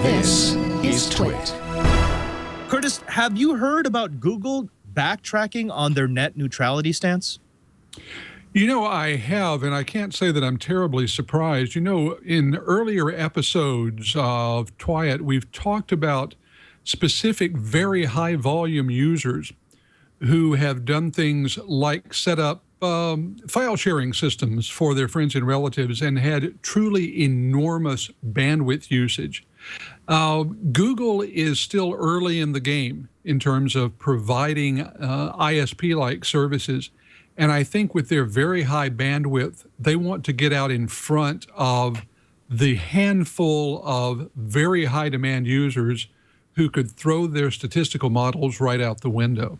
This is TWiT. Curtis, have you heard about Google backtracking on their net neutrality stance? You know, I have, and I can't say that I'm terribly surprised. You know, in earlier episodes of TWiET, we've talked about specific very high volume users who have done things like set up file sharing systems for their friends and relatives and had truly enormous bandwidth usage. Google is still early in the game in terms of providing ISP-like services. And I think with their very high bandwidth, they want to get out in front of the handful of very high demand users who could throw their statistical models right out the window.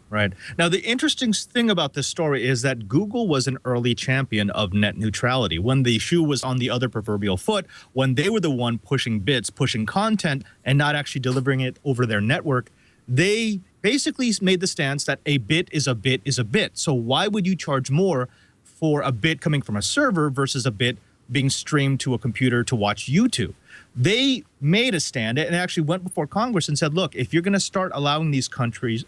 Right. Now, the interesting thing about this story is that Google was an early champion of net neutrality. When the shoe was on the other proverbial foot, when they were the one pushing bits, pushing content, and not actually delivering it over their network, they basically made the stance that a bit is a bit is a bit. So why would you charge more for a bit coming from a server versus a bit being streamed to a computer to watch YouTube? They made a stand and actually went before Congress and said, look, if you're going to start allowing these companies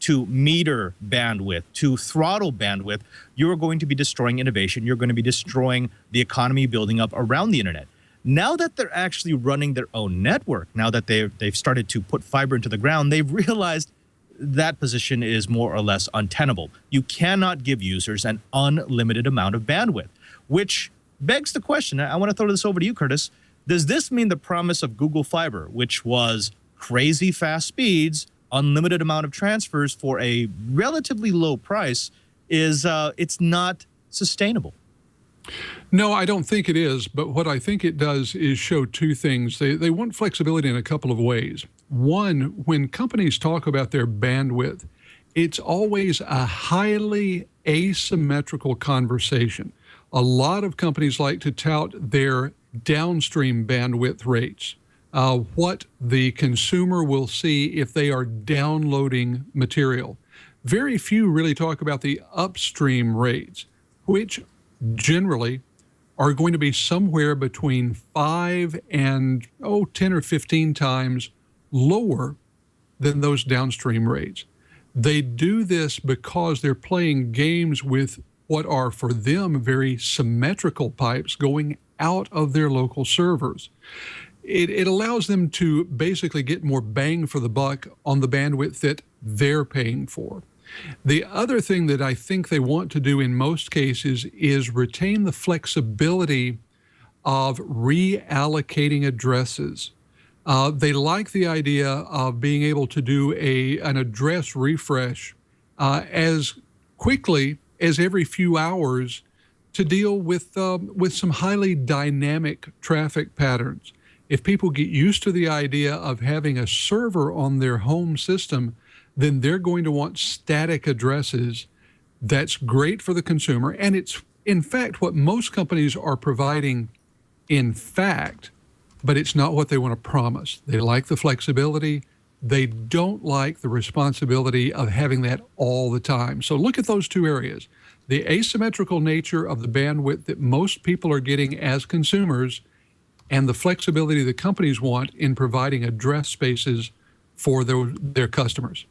to meter bandwidth, to throttle bandwidth, you're going to be destroying innovation. You're going to be destroying the economy building up around the internet. Now that they're actually running their own network, now that they've started to put fiber into the ground, they've realized that position is more or less untenable. You cannot give users an unlimited amount of bandwidth, which begs the question. I want to throw this over to you, Curtis. Does this mean the promise of Google Fiber, which was crazy fast speeds, unlimited amount of transfers for a relatively low price, is it's not sustainable? No, I don't think it is. But what I think it does is show two things. They want flexibility in a couple of ways. One, when companies talk about their bandwidth, it's always a highly asymmetrical conversation. A lot of companies like to tout their downstream bandwidth rates, what the consumer will see if they are downloading material. Very few really talk about the upstream rates, which generally are going to be somewhere between 5 and 10 or 15 times lower than those downstream rates. They do this because they're playing games with what are for them very symmetrical pipes going out of their local servers. It allows them to basically get more bang for the buck on the bandwidth that they're paying for. The other thing that I think they want to do in most cases is retain the flexibility of reallocating addresses. They like the idea of being able to do an address refresh as quickly as every few hours to deal with some highly dynamic traffic patterns. If people get used to the idea of having a server on their home system, then they're going to want static addresses. That's great for the consumer. And it's, in fact, what most companies are providing, in fact, but it's not what they want to promise. They like the flexibility. They don't like the responsibility of having that all the time. So look at those two areas. The asymmetrical nature of the bandwidth that most people are getting as consumers and the flexibility the companies want in providing address spaces for their customers.